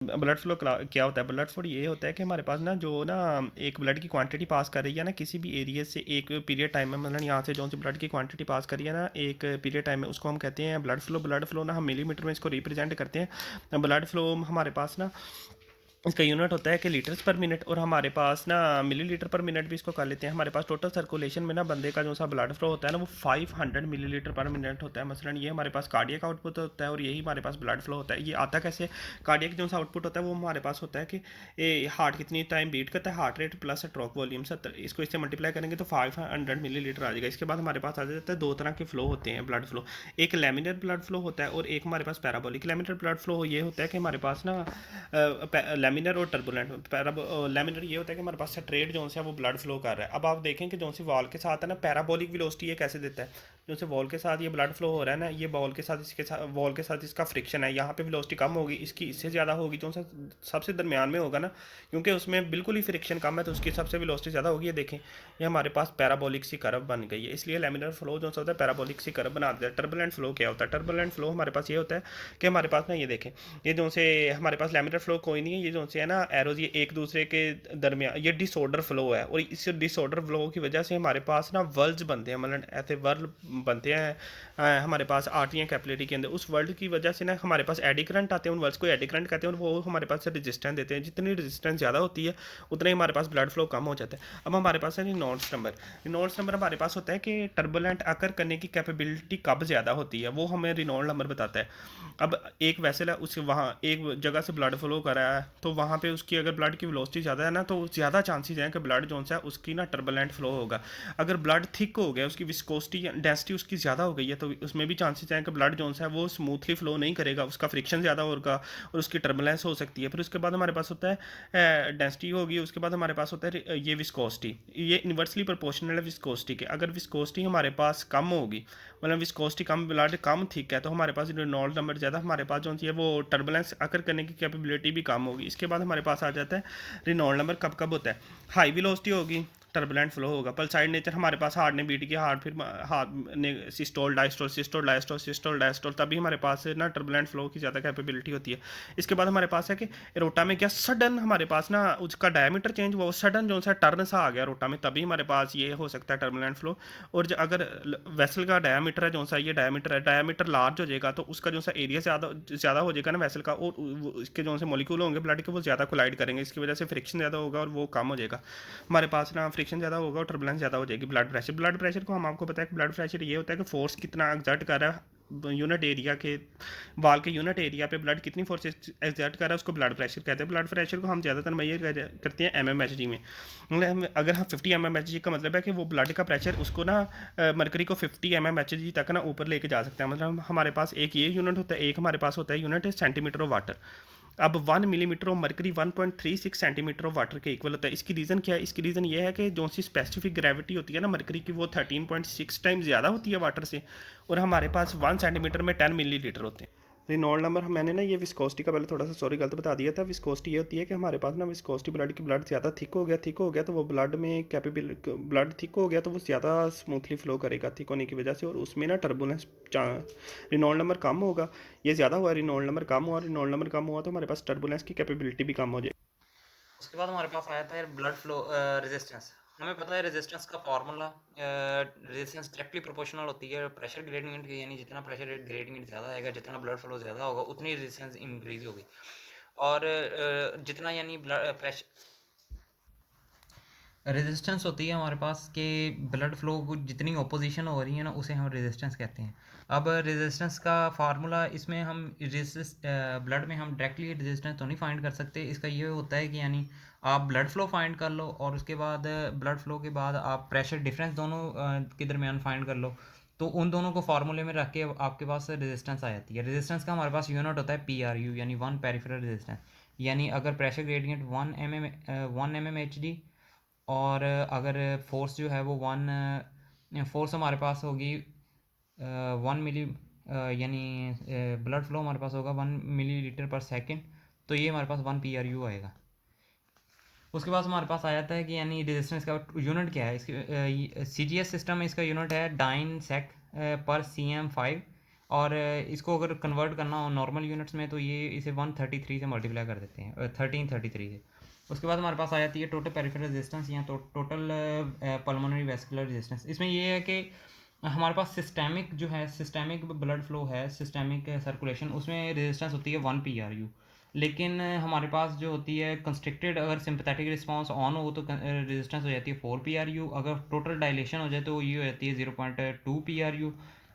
Blood flow क्या होता है? ब्लड फ्लो ये होता है कि हमारे पास ना जो ना एक ब्लड की क्वांटिटी पास कर रही है ना किसी भी एरिया से एक पीरियड टाइम में, मतलब यहाँ से जो सी ब्लड की क्वांटिटी पास कर रही है ना एक पीरियड टाइम में, उसको हम कहते हैं ब्लड फ्लो। ब्लड फ्लो ना हम मिलीमीटर में इसको रिप्रेजेंट करते हैं। ब्लड फ्लो हमारे पास ना इसका यूनिट होता है कि लीटर्स पर मिनट, और हमारे पास ना मिलीलीटर पर मिनट भी इसको कर लेते हैं। हमारे पास टोटल सर्कुलेशन में ना बंदे का जो सा ब्लड फ्लो होता है ना वो 500 मिलीलीटर पर मिनट होता है। मसलन ये हमारे पास कार्डियक आउटपुट होता है और यही हमारे पास ब्लड फ्लो होता है। ये आता कैसे? कार्डियक जो सा आउटपुट होता है वो हमारे पास होता है कि हार्ट कितनी टाइम बीट करता है, heart rate plus stroke volume 70, इसको इससे मल्टीप्लाई करेंगे तो 500 मिलीलीटर आ जाएगा। इसके बाद हमारे पास आ जाता है दो तरह के फ्लो होते हैं ब्लड फ्लो। एक लेमिनर ब्लड फ्लो होता है और एक हमारे पास पैराबोलिक। लेमिनर ब्लड फ्लो ये होता है कि हमारे पास ना लेमिनर और टर्बुलेंट। लेमिनर ये होता है कि हमारे पास स्ट्रेट जोन से वो ब्लड फ्लो कर रहा है। अब आप देखें कि जो सी वॉल के साथ है ना पैराबोलिक वेलोसिटी ये कैसे देता है? जो से वॉल के साथ ये ब्लड फ्लो हो रहा है ना, ये बॉल के साथ इसके साथ वॉल के साथ इसका फ्रिक्शन है, यहाँ पे वेलोसिटी कम होगी, इसकी इससे ज़्यादा होगी जो सा सबसे दरमियान में होगा ना, क्योंकि उसमें बिल्कुल ही फ्रिक्शन कम है तो उसकी सबसे वेलोसिटी ज़्यादा होगी। ये देखें ये हमारे पास पैराबोलिक सी कर्व बन गई है, इसलिए लेमिनर फ्लो जो सा होता है पैराबोलिक सी कर्व बना देता है। टर्बुलेंट फ्लो क्या होता है? टर्बुलेंट फ्लो हमारे पास ये होता है कि हमारे पास ना ये देखें, ये जो से हमारे पास लेमिनर फ्लो कोई नहीं है, ये जो से है ना एरोज ये एक दूसरे के दरमियान ये डिसऑर्डर फ्लो है, और इस डिसऑर्डर फ्लो की वजह से हमारे पास ना वर्ल्स बनते हैं, मतलब ऐसे वर्ल बनते हैं हमारे पास आर्टरियाँ कैपिलरी के अंदर। उस वर्ल्ड की वजह से ना हमारे पास एडी करंट आते हैं, उन वर्ल्स को एडी करंट कहते हैं, और वो हमारे पास रेजिस्टेंस देते हैं। जितनी रेजिस्टेंस ज़्यादा होती है उतना ही हमारे पास ब्लड फ्लो कम हो जाता है। अब हमारे पास है रिनॉल्ड्स नंबर। रिनॉल्ड्स नंबर हमारे पास होता है कि टर्बुलेंट अकर करने की कैपेबिलिटी कब ज़्यादा होती है, वो हमें रिनॉल्ड नंबर बताता है। अब एक वेसल है उस वहाँ एक जगह से ब्लड फ्लो कर रहा है, तो वहाँ पे उसकी अगर ब्लड की वेलोसिटी ज़्यादा है ना तो ज़्यादा चांसेस हैं कि ब्लड जो है उसकी ना टर्बुलेंट फ्लो होगा। अगर ब्लड थिक हो गया, उसकी विस्कोसिटी डेंसिटी उसकी ज़्यादा हो गई है, तो उसमें भी चांसेस हैं कि ब्लड जो है वो स्मूथली फ्लो नहीं करेगा, उसका फ्रिक्शन ज़्यादा होगा और उसकी टर्बुलेंस हो सकती है। फिर उसके बाद हमारे पास होता है डेंसिटी होगी, उसके बाद हमारे पास होता है ये विस्कोसिटी। ये इन्वर्सली प्रोपोर्शनल है विस्कोसिटी के। अगर विस्कोसिटी हमारे पास कम होगी, मतलब विस्कोसिटी कम, ब्लड कम थिक है, तो हमारे पास रेनॉल्ड नंबर ज़्यादा, हमारे पास जो है वो टर्बुलेंस अकर करने की कैपेबिलिटी भी कम होगी। इसके बाद हमारे पास आ जाता है रेनॉल्ड नंबर कब कब होता है? हाई वेलोसिटी होगी टर्बुलेंट फ्लो होगा। पल्साइड नेचर हमारे पास हार्ट ने बीट किया, हार्ट फिर हार्ट ने systole diastole systole diastole systole diastole, तभी हमारे पास ना टर्बुलेंट फ्लो की ज़्यादा कैपेबिलिटी होती है। इसके बाद हमारे पास है कि रोटा में क्या सडन हमारे पास ना उसका डायमीटर चेंज हुआ, सडन जो सा टर्न सा आ गया रोटा में, तभी हमारे पास ये हो सकता है टर्बुलेंट फ्लो। और अगर वेसल का डायमीटर है जो सा ये डायमीटर है, डायमीटर लार्ज हो जाएगा तो उसका जो सा एरिया ज़्यादा ज़्यादा हो जाएगा ना वेसल का, और इसके जो से मॉलिक्यूल होंगे ब्लड के वो ज़्यादा कोलाइड करेंगे, इसकी वजह से फ्रिक्शन ज़्यादा होगा और वो कम हो जाएगा। हमारे पास ना फ्रिक्शन ज़्यादा होगा और टर्बुलेंस ज़्यादा हो जाएगी। ब्लड प्रेशर को हम आपको पता है कि ब्लड प्रेशर ये होता है कि फोर्स कितना एग्जर्ट कर रहा है यूनिट एरिया के वाल के यूनिट एरिया पे, ब्लड कितनी फोर्स एग्जर्ट कर रहा है उसको ब्लड प्रेशर कहते हैं। ब्लड प्रेशर को हम ज़्यादातर मेजर करते हैं एमएमएचजी में। मतलब अगर हम 50 एमएमएचजी का मतलब है कि वो ब्लड का प्रेशर उसको ना मरकरी को 50 एमएमएचजी तक ना ऊपर लेके जा सकते हैं। मतलब हमारे पास एक ये यूनिट होता है, एक हमारे पास होता है यूनिट सेंटीमीटर ऑफ वाटर। अब 1 millimetre of mercury 1.36 centimetre of water के इक्वल होता है। इसकी रीज़न क्या है? इसकी रीज़न ये है कि जो सी स्पेसिफिक ग्रेविटी होती है ना मरकरी की वो 13.6 टाइम ज़्यादा होती है वाटर से, और हमारे पास 1 सेंटीमीटर में 10 मिलीलीटर होते हैं। रिनॉल्ड नंबर मैंने ना ये विस्कोसिटी का पहले थोड़ा सा सॉरी गलत बता दिया था। विस्कोसिटी ये होती है कि हमारे पास ना विस्कोसिटी ब्लड ज़्यादा थिक हो गया तो वो ब्लड में कैपेबल ब्लड थिक हो गया तो वो ज़्यादा स्मूथली फ्लो करेगा थिक होने की वजह से, और उसमें ना टर्बुलेंस रिनॉल्ड नंबर कम होगा। ये ज़्यादा हुआ, रिनॉल्ड नंबर कम हुआ, रिनॉल्ड नंबर कम हुआ तो हमारे पास टर्बुलेंस की कैपेबिलिटी भी कम हो जाएगी। उसके बाद हमारे पास आया था ब्लड फ्लो रेजिस्टेंस। हमें पता है रेजिस्टेंस का फार्मूला, रेजिस्टेंस डायरेक्टली प्रोपोर्शनल होती है प्रेशर ग्रेडियंट की, यानी जितना प्रेशर ग्रेडियंट ज़्यादा आएगा, जितना ब्लड फ्लो ज़्यादा होगा, उतनी रेजिस्टेंस इंक्रीज होगी। और जितना यानी ब्लड प्रेशर रेजिस्टेंस होती है हमारे पास कि ब्लड फ्लो को जितनी ऑपोजिशन हो रही है ना उसे हम रेजिस्टेंस कहते हैं। अब रेजिस्टेंस का फार्मूला इसमें हम ब्लड में हम डायरेक्टली रेजिस्टेंस तो नहीं फाइंड कर सकते। इसका ये होता है कि यानी आप ब्लड फ्लो फाइंड कर लो और उसके बाद ब्लड फ्लो के बाद आप प्रेशर डिफरेंस दोनों के दरमियान फाइंड कर लो, तो उन दोनों को फार्मूले में रख के आपके पास रेजिस्टेंस आ जाती है। रेजिस्टेंस का हमारे पास यूनिट होता है PRU, यानी 1 पेरिफेरल रेजिस्टेंस। यानी अगर प्रेशर ग्रेडियंट 1 mm और अगर फोर्स जो है वो 1 फोर्स हमारे पास होगी 1 मिली, यानी ब्लड फ्लो हमारे पास होगा 1 मिलीलीटर पर सेकेंड, तो ये हमारे पास 1 PRU आएगा। उसके बाद हमारे पास आ जाता है कि यानी रेजिस्टेंस का यूनिट क्या है। इसकी CGS सिस्टम में इसका यूनिट है डाइन सेक पर CM5, और इसको अगर कन्वर्ट करना हो नॉर्मल यूनिट्स में तो ये इसे 133 से मल्टीप्लाई कर देते हैं 1333 से। उसके बाद हमारे पास आ जाती है टोटल पेरिफेरल रेजिस्टेंस या टोटल पल्मोनरी वेस्कुलर रेजिस्टेंस। इसमें ये है कि हमारे पास सिस्टेमिक जो है, सिस्टेमिक ब्लड फ्लो है, सिस्टेमिक सर्कुलेशन, उसमें रेजिस्टेंस होती है 1 PRU। लेकिन हमारे पास जो होती है कंस्ट्रिक्टेड, अगर सिंपैथेटिक रिस्पांस ऑन हो तो रेजिस्टेंस हो जाती है 4 PRU। अगर टोटल डायलेशन हो जाए तो ये हो जाती है 0.2 PRU।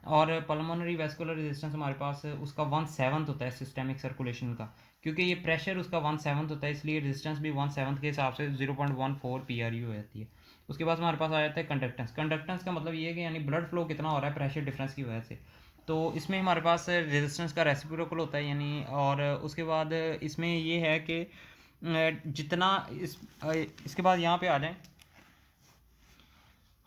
और पल्मोनरी वेस्कुलर रेजिस्टेंस हमारे पास उसका 1/7 होता है सिस्टेमिक सर्कुलेशन का, क्योंकि ये प्रेशर उसका 1/7 होता है, इसलिए रेजिस्टेंस भी 1/7 के हिसाब से 0.14 PRU हो जाती है। उसके बाद हमारे पास आ जाता है कंडक्टेंस। कंडक्टेंस का मतलब ये है कि यानी ब्लड फ्लो कितना हो रहा है प्रेशर डिफरेंस की वजह से। तो इसमें हमारे पास रेजिस्टेंस का रेसिप्रोकल होता है यानी, और उसके बाद इसमें ये है कि जितना इसके बाद यहाँ पे आ जाएं,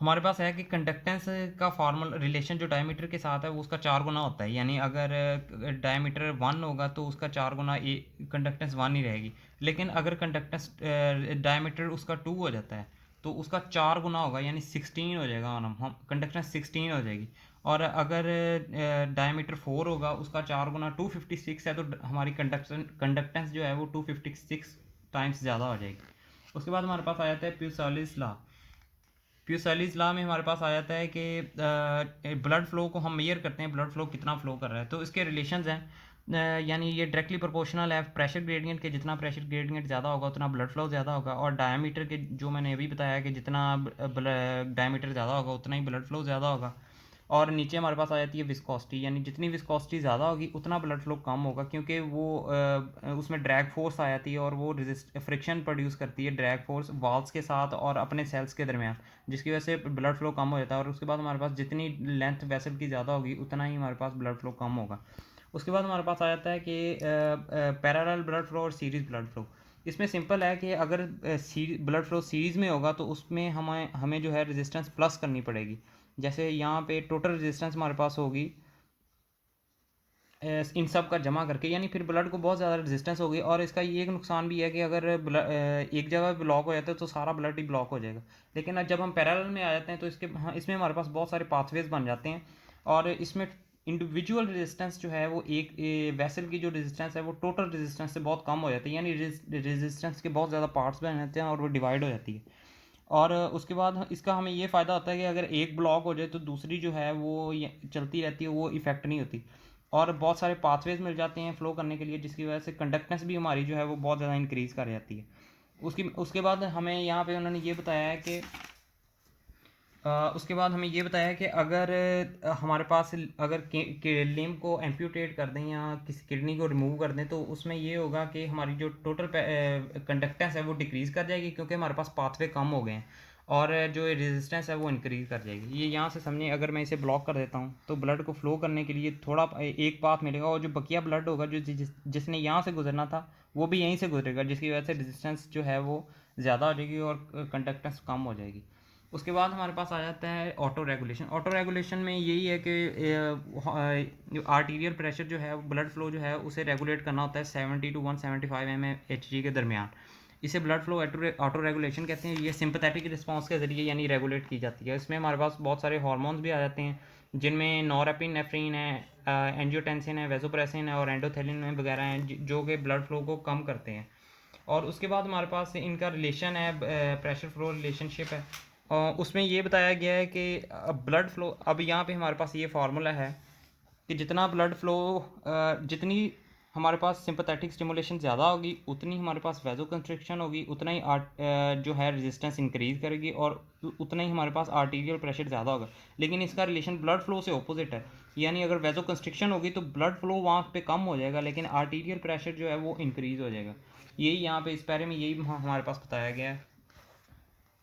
हमारे पास है कि कंडक्टेंस का फॉर्मल रिलेशन जो डायमीटर के साथ है वो उसका 4 गुना होता है। यानी अगर डायमीटर 1 होगा तो उसका 4 गुना कंडक्टेंस 1 ही रहेगी। लेकिन अगर कंडक्टेंस डायमीटर उसका 2 हो जाता है तो उसका 4 गुना होगा, यानी 16 हो जाएगा। हम कंडक्टेंस 16 हो जाएगी। और अगर डायमीटर 4 होगा उसका 4 गुना 256 है, तो हमारी कंडक्टेंस जो है वो 256 टाइम्स ज़्यादा हो जाएगी। उसके बाद हमारे पास आ जाता है प्यूसालिस लॉ। प्यूसैलिस लॉ में हमारे पास आ जाता है कि ब्लड फ्लो को हम मेजर करते हैं, ब्लड फ्लो कितना फ्लो कर रहा है, तो इसके रिलेशंस हैं। यानी ये डायरेक्टली प्रोपोर्शनल है प्रेशर ग्रेडियंट के, जितना प्रेशर ग्रेडियंट ज़्यादा होगा उतना ब्लड फ्लो ज़्यादा होगा। और डायमीटर के, जो मैंने अभी बताया कि जितना डायमीटर ज़्यादा होगा उतना ही ब्लड फ्लो ज़्यादा होगा। और नीचे हमारे पास आ जाती है विस्कोसिटी, यानी जितनी विस्कोसिटी ज़्यादा होगी उतना ब्लड फ्लो कम होगा, क्योंकि वो उसमें ड्रैग फोर्स आ जाती है और वो फ्रिक्शन प्रोड्यूस करती है, ड्रैग फोर्स वाल्व्स के साथ और अपने सेल्स के दरमियान, जिसकी वजह से ब्लड फ्लो कम हो जाता है। और उसके बाद हमारे पास जितनी लेंथ वेसल की ज़्यादा होगी उतना ही हमारे पास ब्लड फ्लो कम होगा। उसके बाद हमारे पास आ जाता है कि पैरेलल ब्लड फ्लो और सीरीज ब्लड फ्लो। इसमें सिंपल है कि अगर ब्लड फ्लो सीरीज़ में होगा तो उसमें हमें हमें जो है रेजिस्टेंस प्लस करनी पड़ेगी। जैसे यहाँ पे टोटल रेजिस्टेंस हमारे पास होगी इन सब का जमा करके, यानी फिर ब्लड को बहुत ज़्यादा रेजिस्टेंस होगी। और इसका ये एक नुकसान भी है कि अगर एक जगह ब्लॉक हो जाता है तो सारा ब्लड ही ब्लॉक हो जाएगा। लेकिन जब हम पैरेलल में आ जाते हैं तो इसमें हमारे पास बहुत सारे पाथवेज बन जाते हैं। और इसमें इंडिविजुअल रेजिस्टेंस जो है वो एक वेसल की जो रेजिस्टेंस है वो टोटल रेजिस्टेंस से बहुत कम हो जाती है, यानी रेजिस्टेंस के बहुत ज़्यादा पार्ट्स बन जाते हैं और वो डिवाइड हो जाती है। और उसके बाद इसका हमें ये फ़ायदा होता है कि अगर एक ब्लॉक हो जाए तो दूसरी जो है वो चलती रहती है, वो इफ़ेक्ट नहीं होती। और बहुत सारे पाथवेज मिल जाते हैं फ़्लो करने के लिए, जिसकी वजह से कंडक्टेंस भी हमारी जो है वो बहुत ज़्यादा इंक्रीज़ कर जाती है। उसके बाद हमें यहाँ पे उन्होंने ये बताया है कि उसके बाद हमें ये बताया कि अगर हमारे पास अगर लिम्ब को एम्प्यूटेट कर दें या किसी किडनी को रिमूव कर दें तो उसमें ये होगा कि हमारी जो टोटल कंडक्टेंस है वो डिक्रीज़ कर जाएगी, क्योंकि हमारे पास पाथवे कम हो गए हैं। और जो रेजिस्टेंस है वो इंक्रीज़ कर जाएगी। ये यहाँ से समझें, अगर मैं इसे ब्लॉक कर देता हूँ तो ब्लड को फ्लो करने के लिए थोड़ा एक पाथ मिलेगा, और जो बकिया ब्लड होगा जो जिसने यहाँ से गुजरना था वो भी यहीं से गुजरेगा, जिसकी वजह से रेजिस्टेंस जो है वो ज़्यादा हो जाएगी और कंडक्टेंस कम हो जाएगी। उसके बाद हमारे पास आ जाता है ऑटो रेगुलेशन। ऑटो रेगुलेशन में यही है कि आर्टीरियल प्रेशर जो है, ब्लड फ्लो जो है उसे रेगुलेट करना होता है 70 to 175 mmHg के दरमियान। इसे ब्लड फ्लो ऑटो रेगुलेशन कहते हैं। ये सिंपैथेटिक रिस्पांस के ज़रिए यानी रेगुलेट की जाती है। इसमें हमारे पास बहुत सारे हार्मोन्स भी आ जाते हैं, जिनमें नॉरएपिनेफ्रिन है, एंजियोटेंसिन है, वेसोप्रेसिन है और एंडोथेलिन वगैरह हैं, जो कि ब्लड फ्लो को कम करते हैं। और उसके बाद हमारे पास इनका रिलेशन है, प्रेशर फ्लो रिलेशनशिप है। उसमें ये बताया गया है कि ब्लड फ्लो, अब यहाँ पे हमारे पास ये फार्मूला है कि जितना ब्लड फ्लो, जितनी हमारे पास सिंपैथेटिक स्टिमुलेशन ज़्यादा होगी उतनी हमारे पास वेजो कंस्ट्रिक्शन होगी, उतना ही जो है रेजिस्टेंस इंक्रीज़ करेगी, और उतना ही हमारे पास आर्टीरियल प्रेशर ज़्यादा होगा। लेकिन इसका रिलेशन ब्लड फ्लो से ऑपोजिट है, यानी अगर वेजो कंस्ट्रिक्शन होगी तो ब्लड फ्लो वहाँ पे कम हो जाएगा, लेकिन आर्टीरियल प्रेशर जो है वो इंक्रीज़ हो जाएगा। यही यहाँ पे इस पैरे में यही हमारे पास बताया गया है।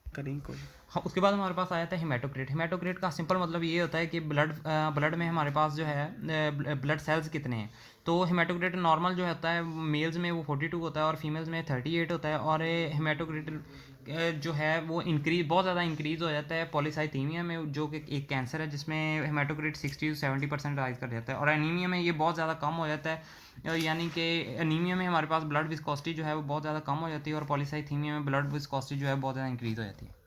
करें कोई। हाँ, उसके बाद हमारे पास आया था हेमाटोक्रिट। हेमाटोक्रिट का सिंपल मतलब ये होता है कि ब्लड में हमारे पास जो है ब्लड सेल्स कितने हैं। तो हेमाटोक्रिट नॉर्मल जो होता है मेल्स में वो 42 होता है और फीमेल्स में 38 होता है। और हेमाटोक्रिट जो है वो बहुत ज़्यादा इंक्रीज़ हो जाता है पॉलीसाइथीमिया में, जो कि एक कैंसर है जिसमें हेमाटोक्रिट 60 to 70% राइज कर जाता है। और एनीमिया में ये बहुत ज़्यादा कम हो जाता है, यानी कि एनीमिया में हमारे पास ब्लड विस्कोसिटी जो है वो बहुत ज़्यादा कम हो जाती है और पॉलीसाइथीमिया में ब्लड विस्कोसिटी जो है बहुत ज़्यादा इंक्रीज़ हो जाती है।